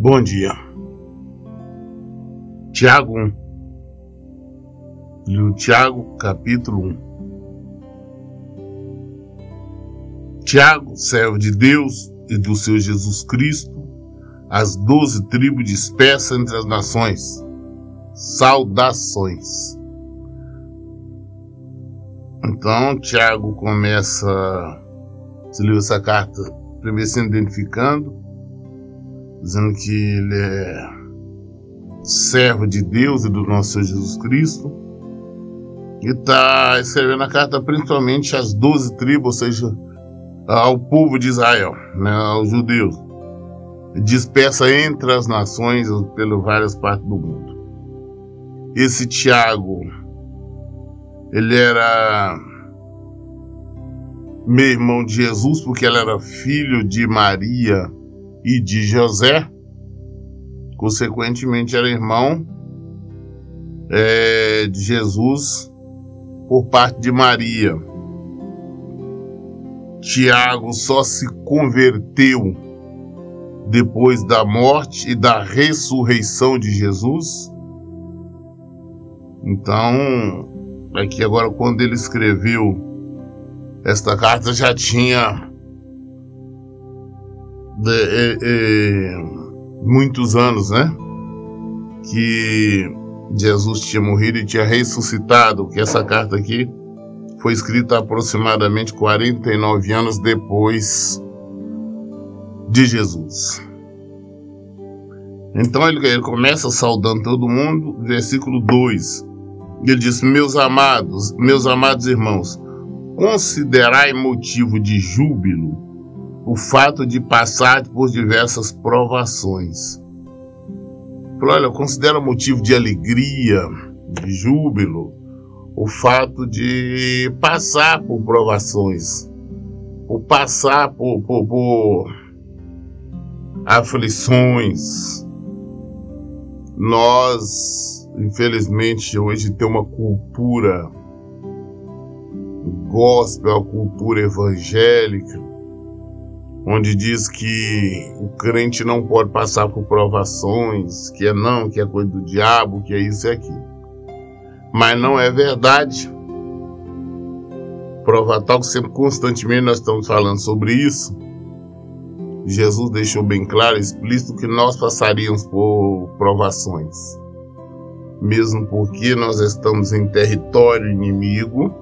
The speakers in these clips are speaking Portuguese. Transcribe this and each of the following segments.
Bom dia. Tiago 1. Livro Tiago, capítulo 1. Tiago, servo de Deus e do seu Jesus Cristo, as 12 tribos dispersas entre as nações. Saudações. Então, Tiago começa essa carta primeiro se identificando, dizendo que ele é servo de Deus e do nosso Senhor Jesus Cristo, e está escrevendo a carta principalmente às 12 tribos, ou seja, ao povo de Israel, né, aos judeus, dispersa entre as nações pelas várias partes do mundo. Esse Tiago, ele era meu irmão de Jesus, porque ele era filho de Maria e de José, consequentemente era irmão de Jesus por parte de Maria. Tiago só se converteu depois da morte e da ressurreição de Jesus. Então, aqui agora, quando ele escreveu esta carta, já tinha muitos anos, né? Que Jesus tinha morrido e tinha ressuscitado, que essa carta aqui foi escrita aproximadamente 49 anos depois de Jesus. Então ele começa saudando todo mundo, versículo 2. Ele diz: meus amados irmãos, considerai motivo de júbilo o fato de passar por diversas provações. Olha, considera motivo de alegria, de júbilo, o fato de passar por provações, por passar por aflições. Nós, infelizmente, hoje tem uma cultura gospel, a cultura evangélica, onde diz que o crente não pode passar por provações, que é coisa do diabo, que é isso e aquilo. Mas não é verdade. Prova tal que sempre, constantemente, nós estamos falando sobre isso. Jesus deixou bem claro, explícito, que nós passaríamos por provações, mesmo porque nós estamos em território inimigo.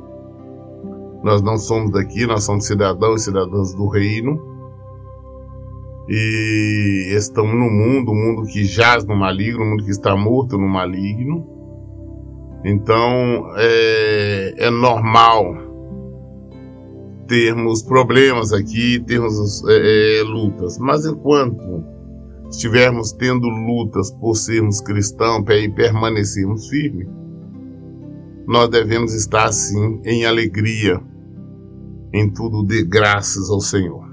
Nós não somos daqui, nós somos cidadãos e cidadãs do reino, e estamos no mundo, um mundo que jaz no maligno, um mundo que está morto no maligno. Então é normal termos problemas aqui, termos lutas, mas enquanto estivermos tendo lutas por sermos cristãos e permanecermos firmes, nós devemos estar assim em alegria, em tudo dê graças ao Senhor.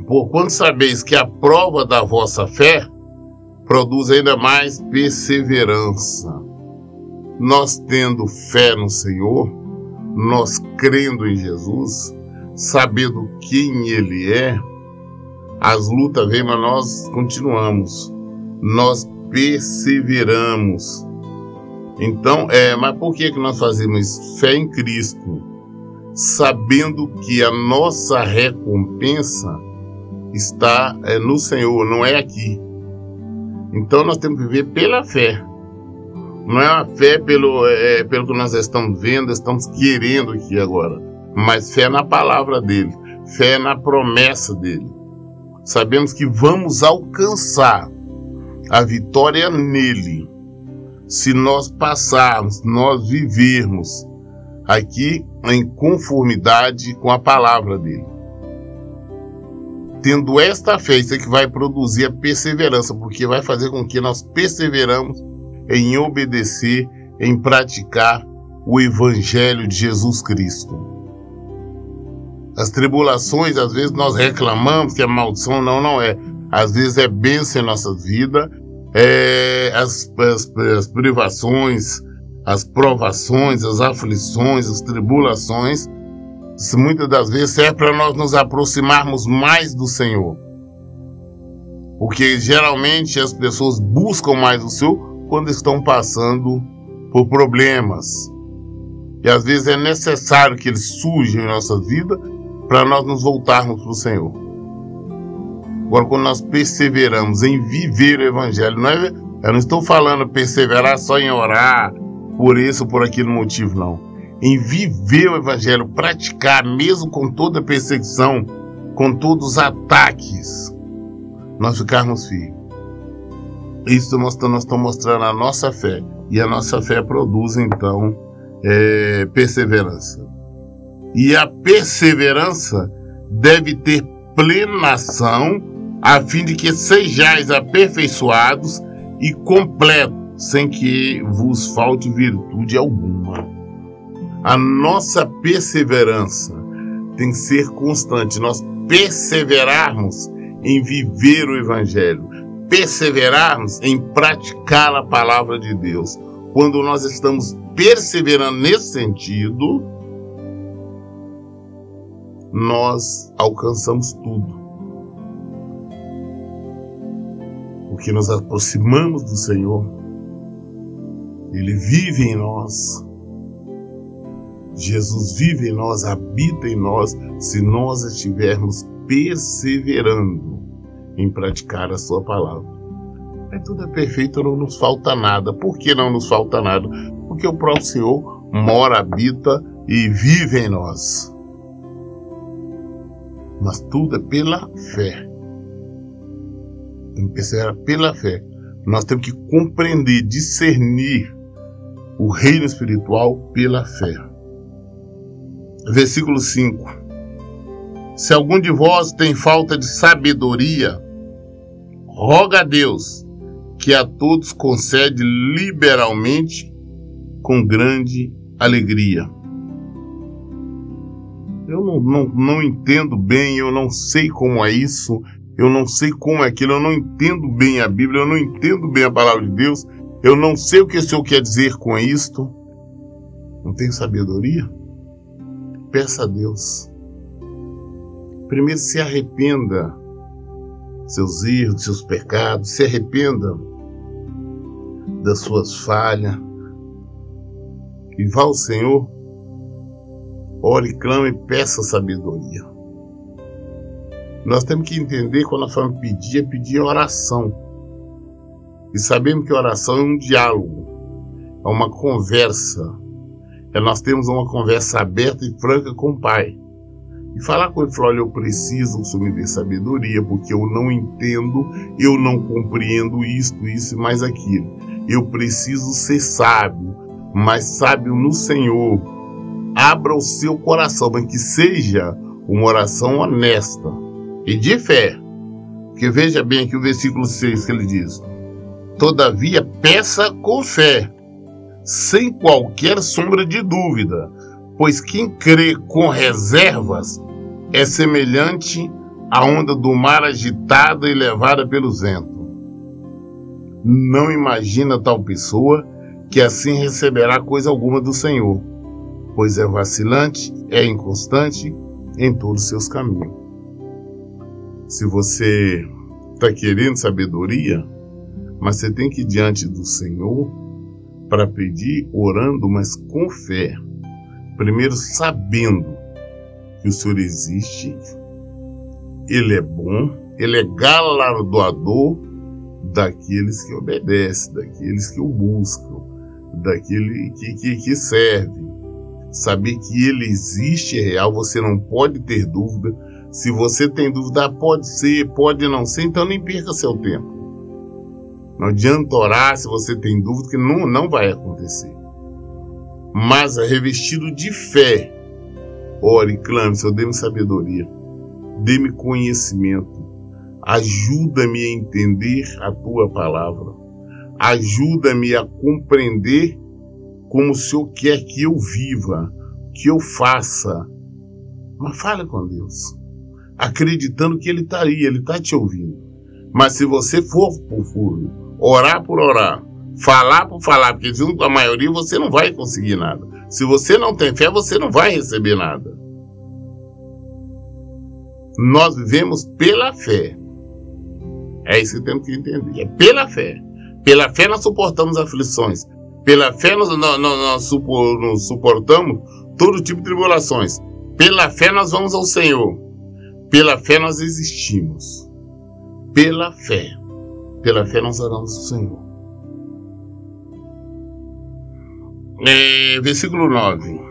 Porquanto sabeis que a prova da vossa fé produz ainda mais perseverança. Nós tendo fé no Senhor, nós crendo em Jesus, sabendo quem Ele é, as lutas vêm, mas nós continuamos, nós perseveramos. Então, mas por que nós fazemos fé em Cristo? Sabendo que a nossa recompensa está no Senhor, não é aqui. Então nós temos que viver pela fé. Não é a fé pelo que nós estamos vendo, estamos querendo aqui agora, mas fé na palavra dele, fé na promessa dele. Sabemos que vamos alcançar a vitória nele, se nós passarmos, nós vivermos aqui em conformidade com a palavra dele. Tendo esta fé, isso é que vai produzir a perseverança, porque vai fazer com que nós perseveramos em obedecer, em praticar o Evangelho de Jesus Cristo. As tribulações, às vezes nós reclamamos que é maldição, não é. Às vezes é bênção em nossas vidas, as privações, as provações, as aflições, as tribulações, muitas das vezes serve para nós nos aproximarmos mais do Senhor. Porque geralmente as pessoas buscam mais o Senhor quando estão passando por problemas. E às vezes é necessário que eles surjam em nossa vida para nós nos voltarmos para o Senhor. Agora, quando nós perseveramos em viver o Evangelho, eu não estou falando perseverar só em orar por esse ou por aquele motivo, não. Em viver o Evangelho, praticar, mesmo com toda a perseguição, com todos os ataques, nós ficarmos firmes. Isso nós estamos mostrando a nossa fé. E a nossa fé produz, então, perseverança. E a perseverança deve ter plenação, a fim de que sejais aperfeiçoados e completos, sem que vos falte virtude alguma. A nossa perseverança tem que ser constante. Nós perseverarmos em viver o Evangelho, perseverarmos em praticar a palavra de Deus. Quando nós estamos perseverando nesse sentido, nós alcançamos tudo. Porque nos aproximamos do Senhor, Ele vive em nós, Jesus vive em nós, habita em nós, se nós estivermos perseverando em praticar a sua palavra. Aí tudo é perfeito, não nos falta nada. Por que não nos falta nada? Porque o próprio Senhor mora, habita e vive em nós. Mas tudo é pela fé. Temos que perseverar pela fé. Nós temos que compreender, discernir o reino espiritual pela fé. Versículo 5. Se algum de vós tem falta de sabedoria, roga a Deus, que a todos concede liberalmente, com grande alegria. Eu não entendo bem, eu não sei como é isso, eu não sei como é aquilo, eu não entendo bem a Bíblia, eu não entendo bem a palavra de Deus, eu não sei o que o Senhor quer dizer com isto. Não tenho sabedoria? Peça a Deus. Primeiro, se arrependa dos seus erros, dos seus pecados, se arrependa das suas falhas e vá ao Senhor, ore, clame e peça sabedoria. Nós temos que entender, quando nós falamos pedir, é pedir oração. E sabemos que oração é um diálogo, é uma conversa. Nós temos uma conversa aberta e franca com o Pai. E falar com ele, falar, olha, eu preciso que o Senhor me dê sabedoria, porque eu não entendo, eu não compreendo isto e mais aquilo. Eu preciso ser sábio, mas sábio no Senhor. Abra o seu coração, mas que seja uma oração honesta e de fé. Porque veja bem aqui o versículo 6 que ele diz: todavia peça com fé, sem qualquer sombra de dúvida, pois quem crê com reservas é semelhante à onda do mar agitada e levada pelos ventos. Não imagina tal pessoa que assim receberá coisa alguma do Senhor, pois é vacilante, é inconstante em todos os seus caminhos. Se você está querendo sabedoria, mas você tem que ir diante do Senhor para pedir, orando, mas com fé. Primeiro, sabendo que o Senhor existe, Ele é bom, Ele é galardoador daqueles que obedecem, daqueles que o buscam, daquele que serve. Saber que Ele existe, é real, você não pode ter dúvida. Se você tem dúvida, pode ser, pode não ser, então nem perca seu tempo. Não adianta orar se você tem dúvida, que não vai acontecer. Mas revestido de fé, ore e clame, Senhor, dê-me sabedoria, dê-me conhecimento, ajuda-me a entender a Tua palavra, ajuda-me a compreender como o Senhor quer que eu viva, que eu faça. Mas fale com Deus, acreditando que Ele está aí, Ele está te ouvindo. Mas se você for por furo, orar por orar, falar por falar, porque junto com a maioria você não vai conseguir nada. Se você não tem fé, você não vai receber nada. Nós vivemos pela fé. É isso que temos que entender. É pela fé. Pela fé nós suportamos aflições. Pela fé nós suportamos todo tipo de tribulações. Pela fé nós vamos ao Senhor. Pela fé nós existimos. Pela fé. Pela fé nós oramos ao Senhor. Versículo 9.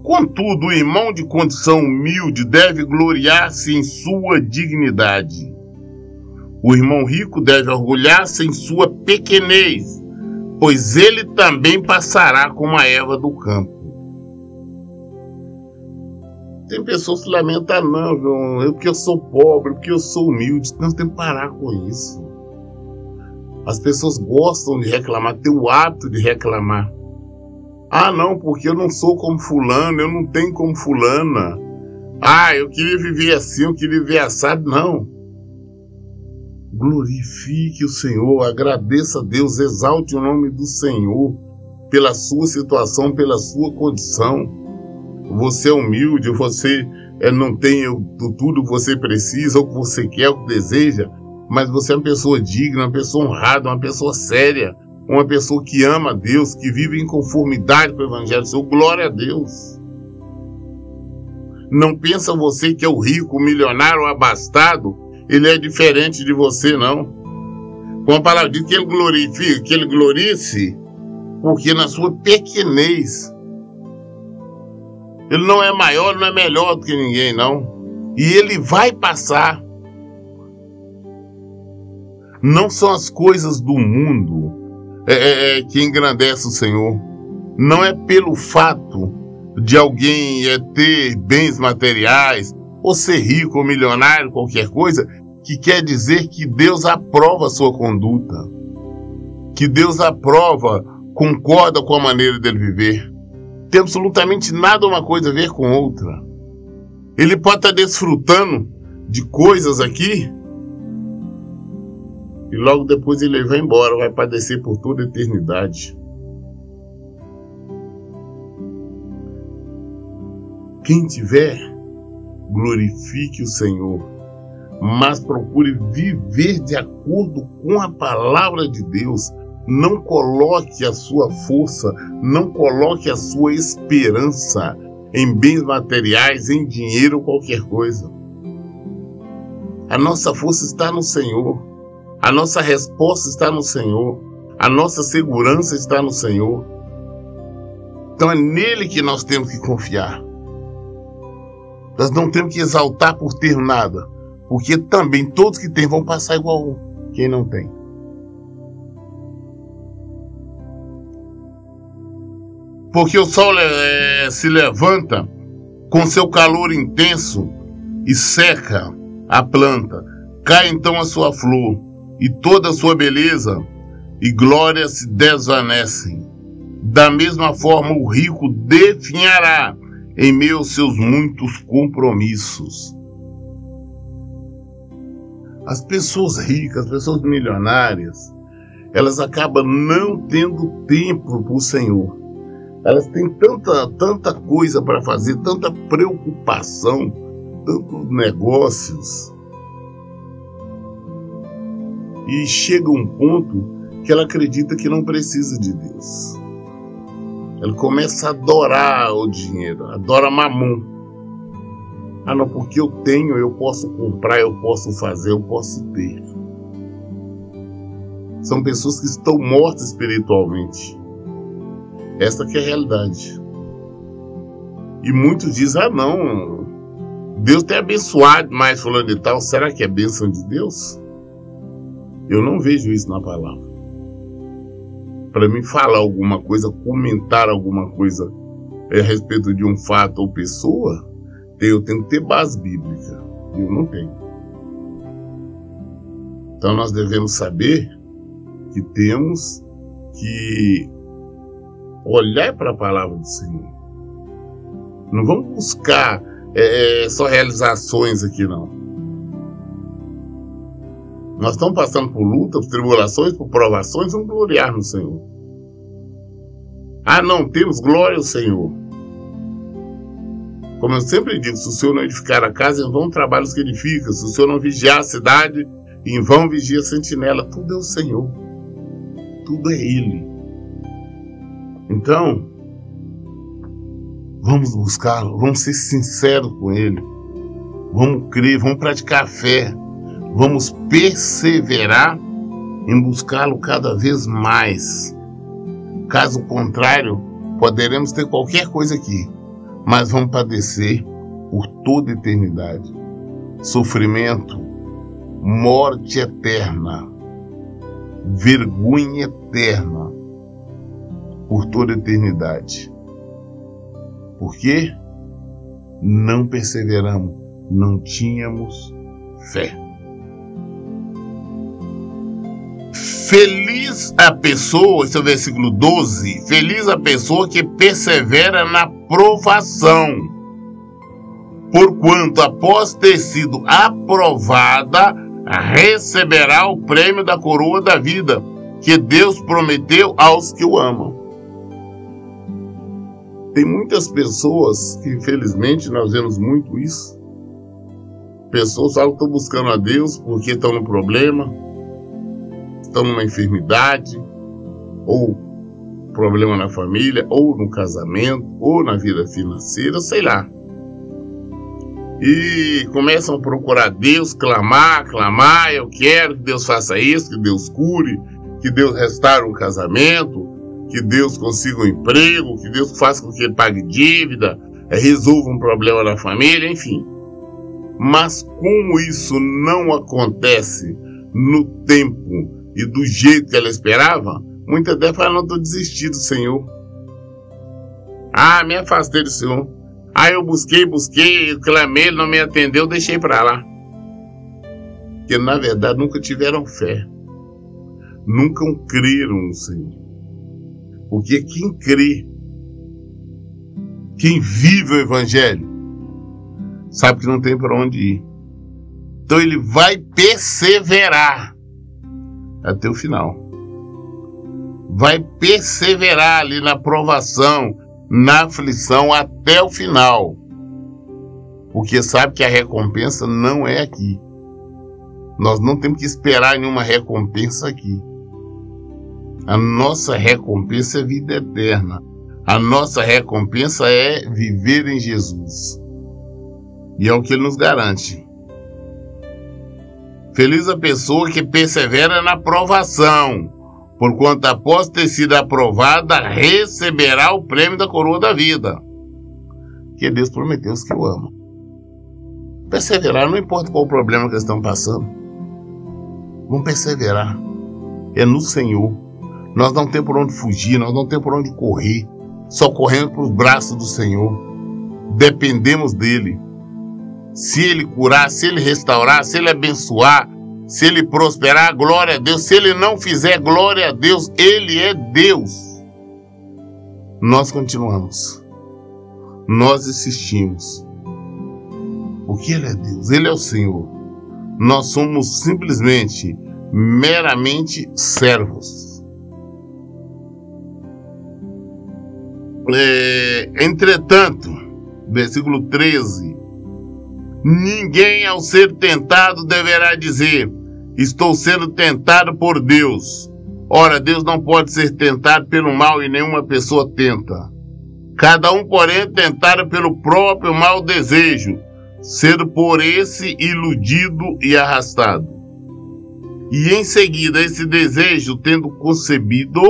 Contudo, o irmão de condição humilde deve gloriar-se em sua dignidade. O irmão rico deve orgulhar-se em sua pequenez, pois ele também passará como a erva do campo. Tem pessoas que lamentam, não, porque eu sou pobre, porque eu sou humilde. Nós temos que parar com isso. As pessoas gostam de reclamar, têm o hábito de reclamar. Ah, não, porque eu não sou como fulano, eu não tenho como fulana. Ah, eu queria viver assim, eu queria viver assado. Não. Glorifique o Senhor, agradeça a Deus, exalte o nome do Senhor pela sua situação, pela sua condição. Você é humilde, você não tem tudo que você precisa, ou que você quer, ou que deseja, mas você é uma pessoa digna, uma pessoa honrada, uma pessoa séria, uma pessoa que ama a Deus, que vive em conformidade com o Evangelho do Senhor. Glória a Deus. Não pensa você que é o rico, o milionário, o abastado, ele é diferente de você, não. Com a palavra diz que ele glorifique, que ele glorie-se, porque na sua pequenez, ele não é maior, não é melhor do que ninguém, não. E ele vai passar. Não são as coisas do mundo que engrandece o Senhor. Não é pelo fato de alguém ter bens materiais, ou ser rico ou milionário, qualquer coisa, que quer dizer que Deus aprova a sua conduta, que Deus aprova, concorda com a maneira dele viver. Tem absolutamente nada uma coisa a ver com outra. Ele pode estar desfrutando de coisas aqui e logo depois ele vai embora, vai padecer por toda a eternidade. Quem tiver, glorifique o Senhor, mas procure viver de acordo com a palavra de Deus. Não coloque a sua força, não coloque a sua esperança em bens materiais, em dinheiro ou qualquer coisa. A nossa força está no Senhor. A nossa resposta está no Senhor. A nossa segurança está no Senhor. Então é nele que nós temos que confiar. Nós não temos que exaltar por ter nada, porque também todos que têm vão passar igual quem não tem. Porque o sol se levanta com seu calor intenso e seca a planta. Cai então a sua flor e toda a sua beleza e glória se desvanecem. Da mesma forma o rico definhará em meio aos seus muitos compromissos. As pessoas ricas, as pessoas milionárias, elas acabam não tendo tempo para o Senhor. Elas têm tanta coisa para fazer, tanta preocupação, tantos negócios. E chega um ponto que ela acredita que não precisa de Deus. Ela começa a adorar o dinheiro, adora mamon. Ah, não, porque eu tenho, eu posso comprar, eu posso fazer, eu posso ter. São pessoas que estão mortas espiritualmente. Essa que é a realidade. E muitos dizem, ah não, Deus tem abençoado mais fulano de tal. Será que é bênção de Deus? Eu não vejo isso na palavra. Para mim falar alguma coisa, comentar alguma coisa a respeito de um fato ou pessoa, eu tenho que ter base bíblica. Eu não tenho. Então nós devemos saber que temos que olhar para a palavra do Senhor. Não vamos buscar só realizações aqui, não. Nós estamos passando por lutas, por tribulações, por provações, vamos gloriar no Senhor. Ah, não, temos glória ao Senhor. Como eu sempre digo, se o Senhor não edificar a casa, em vão trabalhos que edifica. Se o Senhor não vigiar a cidade, Em vão vigia a sentinela. Tudo é o Senhor. Tudo é Ele. Então, vamos buscá-lo, vamos ser sinceros com Ele, vamos crer, vamos praticar a fé, vamos perseverar em buscá-lo cada vez mais. Caso contrário, poderemos ter qualquer coisa aqui, mas vamos padecer por toda a eternidade. Sofrimento, morte eterna, vergonha eterna por toda a eternidade. Por quê? Não perseveramos, não tínhamos fé. Feliz a pessoa, esse é o versículo 12, feliz a pessoa que persevera na provação, porquanto após ter sido aprovada, receberá o prêmio da coroa da vida, que Deus prometeu aos que o amam. Tem muitas pessoas que, infelizmente, nós vemos muito isso. Pessoas falam que estão buscando a Deus porque estão no problema, estão numa enfermidade, ou problema na família, ou no casamento, ou na vida financeira, sei lá. E começam a procurar Deus, clamar, eu quero que Deus faça isso, que Deus cure, que Deus restaure um casamento, que Deus consiga um emprego, que Deus faça com que ele pague dívida, resolva um problema na família, enfim. Mas como isso não acontece no tempo e do jeito que ela esperava, muitas delas falam, não, estou desistindo do Senhor. Me afastei do Senhor. Eu busquei, eu clamei, ele não me atendeu, deixei para lá. Porque na verdade nunca tiveram fé. Nunca creram no Senhor. Porque quem crê, quem vive o Evangelho, sabe que não tem para onde ir. Então ele vai perseverar até o final. Vai perseverar ali na provação, na aflição até o final. Porque sabe que a recompensa não é aqui. Nós não temos que esperar nenhuma recompensa aqui. A nossa recompensa é vida eterna. A nossa recompensa é viver em Jesus. E é o que Ele nos garante. Feliz a pessoa que persevera na provação, porquanto após ter sido aprovada, receberá o prêmio da coroa da vida, que Deus prometeu aos que o amam. Perseverar, não importa qual o problema que eles estão passando. Vamos perseverar. É no Senhor. Nós não temos por onde fugir, nós não temos por onde correr. Só corremos para os braços do Senhor. Dependemos dEle. Se Ele curar, se Ele restaurar, se Ele abençoar, se Ele prosperar, glória a Deus. Se Ele não fizer, glória a Deus. Ele é Deus. Nós continuamos. Nós insistimos. Porque Ele é Deus. Ele é o Senhor. Nós somos simplesmente, meramente servos. Entretanto, versículo 13, ninguém ao ser tentado deverá dizer, estou sendo tentado por Deus. Ora, Deus não pode ser tentado pelo mal e nenhuma pessoa tenta. Cada um, porém, é tentado pelo próprio mau desejo, sendo por esse iludido e arrastado. E em seguida, esse desejo, tendo concebido,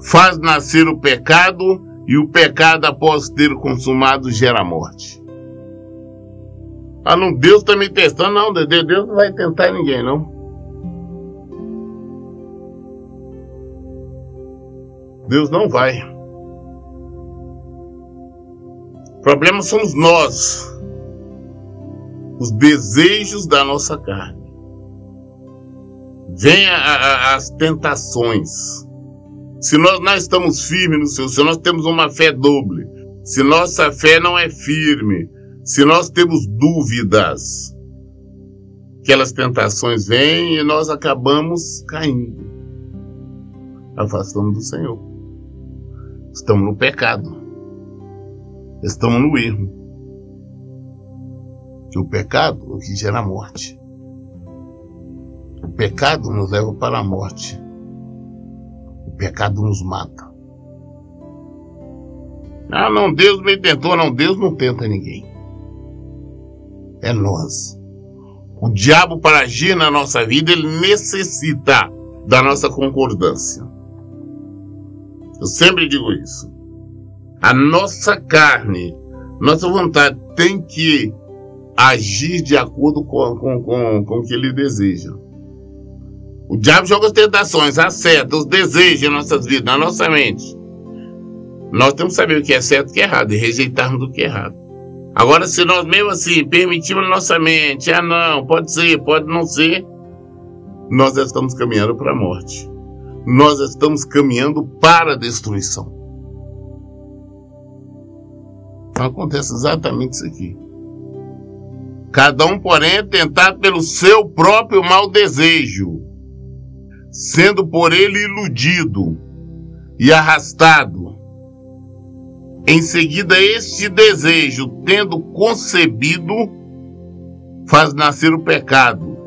faz nascer o pecado, e o pecado, após ter consumado, gera morte. Não, Deus está me testando. Não, Deus não vai tentar ninguém, não. Deus não vai. O problema somos nós. Os desejos da nossa carne. Vêm as tentações. Se nós não estamos firmes no Senhor, se nós temos uma fé doble, se nossa fé não é firme, se nós temos dúvidas, aquelas tentações vêm e nós acabamos caindo. Afastamos do Senhor. Estamos no pecado. Estamos no erro. Que o pecado é o que gera morte. O pecado nos leva para a morte. O pecado nos mata. Ah, não, Deus me tentou. Não, Deus não tenta ninguém. É nós. O diabo, para agir na nossa vida, ele necessita da nossa concordância. Eu sempre digo isso. A nossa carne, nossa vontade tem que agir de acordo com o que ele deseja. O diabo joga as tentações, acerta os desejos em nossas vidas, na nossa mente. Nós temos que saber o que é certo e o que é errado e rejeitarmos o que é errado. Agora, se nós mesmo assim permitimos na nossa mente, não, pode ser, pode não ser, nós já estamos caminhando para a morte. Nós estamos caminhando para a destruição. Então acontece exatamente isso aqui. Cada um, porém, é tentado pelo seu próprio mau desejo, sendo por ele iludido e arrastado. Em seguida, este desejo, tendo concebido, faz nascer o pecado.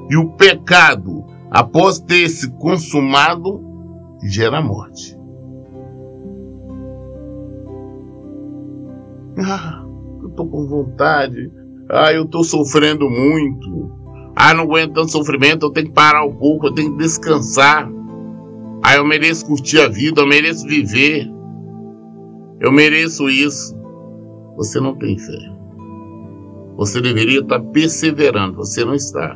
E o pecado, após ter se consumado, gera a morte. Eu estou com vontade. Eu estou sofrendo muito. Não aguento tanto sofrimento, eu tenho que parar um pouco, eu tenho que descansar. Eu mereço curtir a vida, eu mereço viver. Eu mereço isso. Você não tem fé. Você deveria estar perseverando, você não está.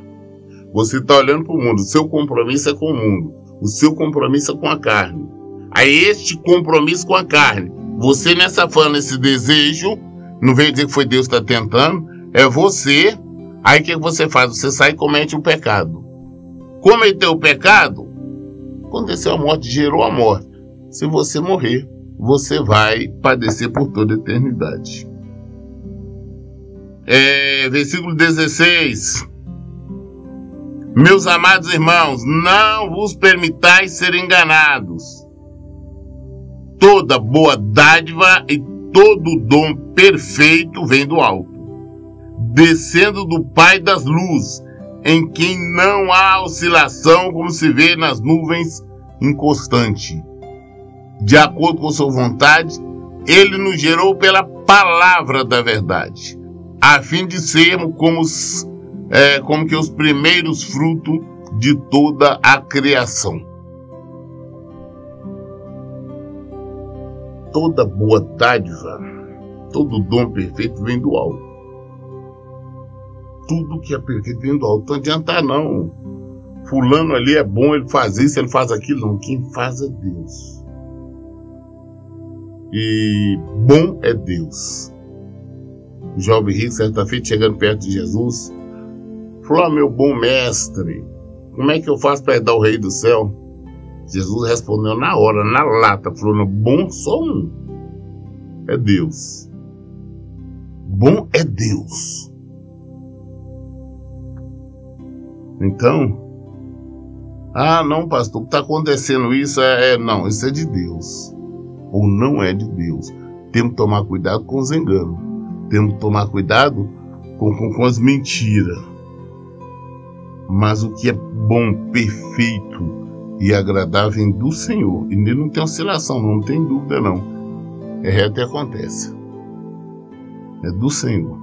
Você está olhando para o mundo, o seu compromisso é com o mundo. O seu compromisso é com a carne. Este compromisso com a carne, você nessa fã, nesse desejo, não vem dizer que foi Deus que está tentando, é você. Aí o que você faz? Você sai e comete um pecado. Cometeu o pecado, aconteceu a morte, gerou a morte. Se você morrer, você vai padecer por toda a eternidade. Versículo 16. Meus amados irmãos, não vos permitais ser enganados. Toda boa dádiva e todo dom perfeito vem do alto, descendo do Pai das luzes, em quem não há oscilação, como se vê nas nuvens, inconstante. De acordo com sua vontade, ele nos gerou pela palavra da verdade, a fim de sermos como que os primeiros frutos de toda a criação. Toda boa dádiva, todo dom perfeito vem do alto. Tudo que é perfeito vem do alto. Não adianta não. Fulano ali é bom, ele faz isso, ele faz aquilo. Não, quem faz é Deus. E bom é Deus. O jovem rico, certa feita, chegando perto de Jesus, falou: meu bom mestre, como é que eu faço para herdar o reino do céu? Jesus respondeu na hora, na lata, falou: bom só um, é Deus. Bom é Deus. Então, não, pastor, o que está acontecendo isso não, isso é de Deus. Ou não é de Deus. Temos que tomar cuidado com os enganos. Temos que tomar cuidado com as mentiras. Mas o que é bom, perfeito e agradável vem do Senhor. E nele não tem oscilação, não tem dúvida não. É reto e acontece. É do Senhor.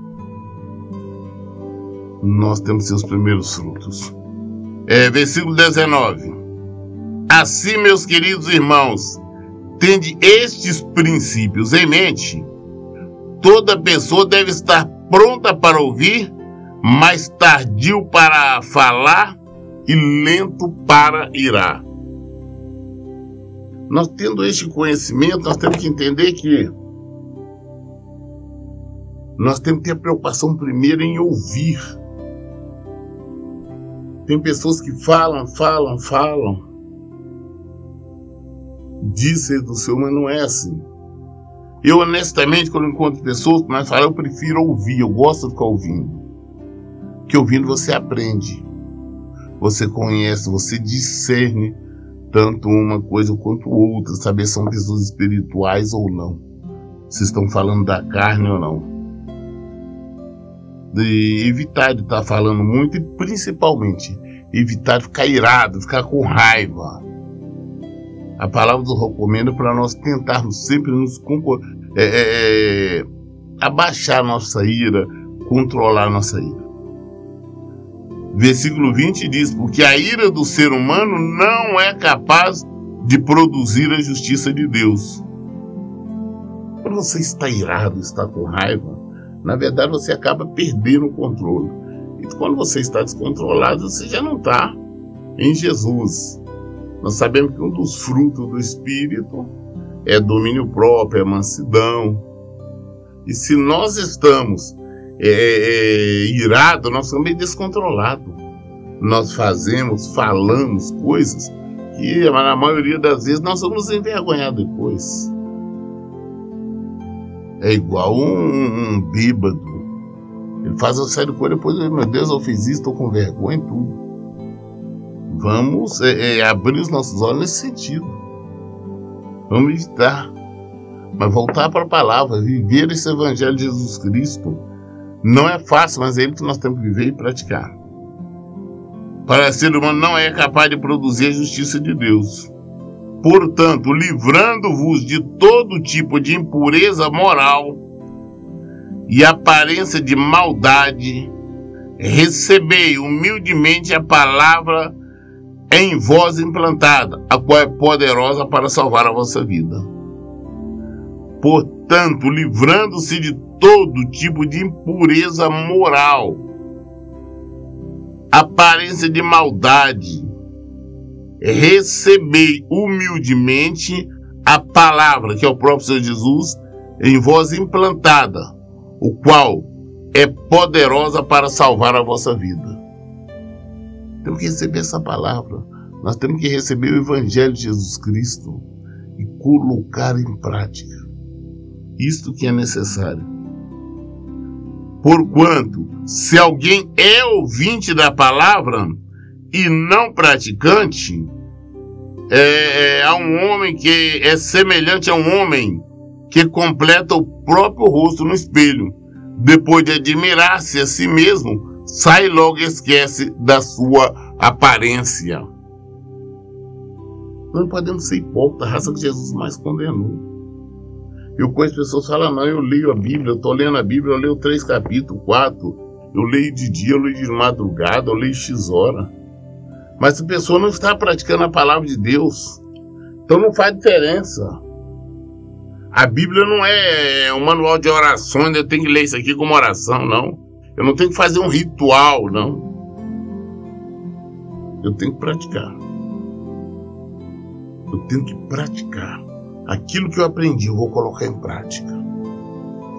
Nós temos seus primeiros frutos. Versículo 19. Assim, meus queridos irmãos, tende estes princípios em mente. Toda pessoa deve estar pronta para ouvir, mas tardio para falar e lento para irar. Nós tendo este conhecimento, nós temos que entender que nós temos que ter a preocupação primeiro em ouvir. Tem pessoas que falam, dizem do Senhor, mas não é assim. Eu, honestamente, quando encontro pessoas que mais falam, eu prefiro ouvir, eu gosto de ficar ouvindo. Porque ouvindo você aprende, você conhece, você discerne tanto uma coisa quanto outra, saber se são pessoas espirituais ou não, se estão falando da carne ou não. de evitar de estar falando muito e principalmente evitar de ficar irado, ficar com raiva. A palavra do recomenda para nós tentarmos sempre nos abaixar nossa ira, controlar nossa ira. Versículo 20 diz: porque a ira do ser humano não é capaz de produzir a justiça de Deus. Quando você está irado, está com raiva, na verdade você acaba perdendo o controle. E quando você está descontrolado, você já não está em Jesus. Nós sabemos que um dos frutos do Espírito é domínio próprio, é mansidão. E se nós estamos irados, nós estamos meio descontrolados. Nós falamos coisas que na maioria das vezes nós vamos envergonhar depois. É igual um bêbado. Ele faz a série coisa, depois, meu Deus, eu fiz isso, estou com vergonha e tudo. Vamos abrir os nossos olhos nesse sentido. Vamos meditar. Mas voltar para a palavra, viver esse evangelho de Jesus Cristo. Não é fácil, mas é ele que nós temos que viver e praticar. Para o ser humano não é capaz de produzir a justiça de Deus. Portanto, livrando-vos de todo tipo de impureza moral e aparência de maldade, recebei humildemente a palavra em vós implantada, a qual é poderosa para salvar a vossa vida. Portanto, livrando-se de todo tipo de impureza moral, aparência de maldade, recebei humildemente a palavra, que é o próprio Senhor Jesus, em vós implantada, o qual é poderosa para salvar a vossa vida. Temos que receber essa palavra. Nós temos que receber o Evangelho de Jesus Cristo e colocar em prática. Isto que é necessário. Porquanto, se alguém é ouvinte da palavra e não praticante, há um homem que é semelhante a um homem que completa o próprio rosto no espelho. Depois de admirar-se a si mesmo, sai logo e esquece da sua aparência. Não podemos ser hipócritas, a raça que Jesus mais condenou. Eu conheço pessoas que falam, não, eu leio a Bíblia, eu estou lendo a Bíblia, eu leio 3 capítulos, 4, eu leio de dia, eu leio de madrugada, eu leio X hora. Mas a pessoa não está praticando a palavra de Deus, então não faz diferença. A Bíblia não é um manual de orações, eu tenho que ler isso aqui como oração, não. Eu não tenho que fazer um ritual, não. Eu tenho que praticar. Eu tenho que praticar. Aquilo que eu aprendi, eu vou colocar em prática.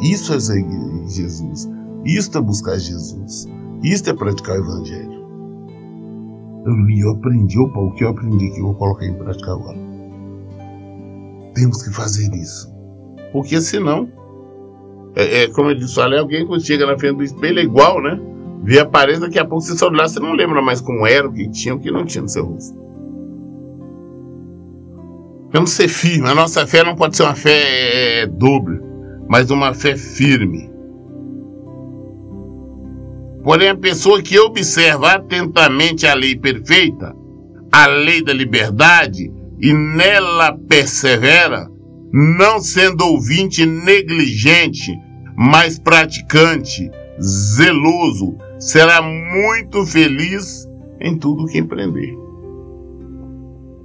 Isso é seguir Jesus. Isso é buscar Jesus. Isso é praticar o Evangelho. Eu li, eu aprendi. Opa, o que eu aprendi que eu vou colocar em prática agora? Temos que fazer isso. Porque senão, como eu disse, olha, alguém quando chega na frente do espelho é igual, né? Vê a aparência, daqui a pouco você só olhar, você não lembra mais como era, o que tinha, o que não tinha no seu rosto. Vamos ser firmes. A nossa fé não pode ser uma fé dobre, mas uma fé firme. Porém, a pessoa que observa atentamente a lei perfeita, a lei da liberdade, e nela persevera, não sendo ouvinte negligente, mas praticante, zeloso, será muito feliz em tudo que empreender.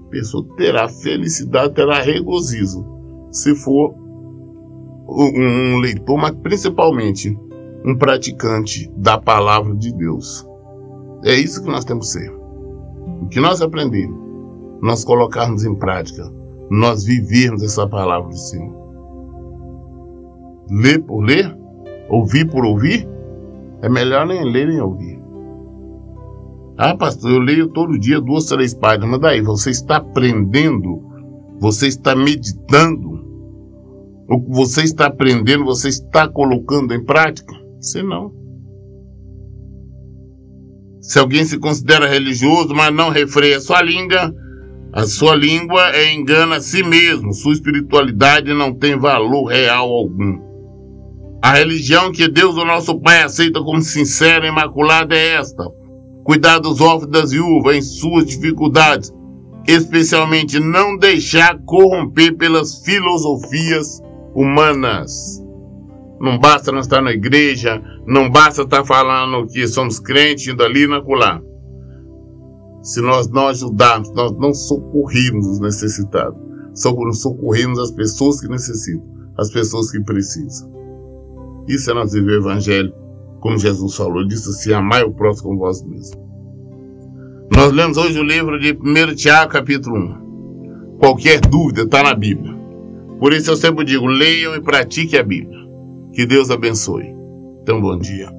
A pessoa terá felicidade, terá regozijo, se for um leitor, mas principalmente um praticante da palavra de Deus. É isso que nós temos que ser. O que nós aprendemos, nós colocarmos em prática, nós vivermos essa palavra do Senhor. Ler por ler, ouvir por ouvir, é melhor nem ler nem ouvir. Ah, pastor, eu leio todo dia 2, 3 páginas, mas daí você está aprendendo, você está meditando, o que você está aprendendo, você está colocando em prática? Se não. Se alguém se considera religioso, mas não refreia a sua língua engana a si mesmo, sua espiritualidade não tem valor real algum. A religião que Deus, o nosso Pai, aceita como sincera e imaculada é esta: cuidar dos órfãos e das viúvas em suas dificuldades, especialmente não deixar corromper pelas filosofias humanas. Não basta nós estar na igreja, não basta estar falando que somos crentes, indo ali e acolá. Se nós não ajudarmos, nós não socorrermos os necessitados, socorrermos as pessoas que necessitam, as pessoas que precisam. Isso é nós viver o evangelho, como Jesus falou, ele disse assim: amai o próximo como vós mesmos. Nós lemos hoje o livro de 1 Tiago, capítulo 1. Qualquer dúvida está na Bíblia. Por isso eu sempre digo, leiam e pratiquem a Bíblia. Que Deus abençoe. Então, bom dia.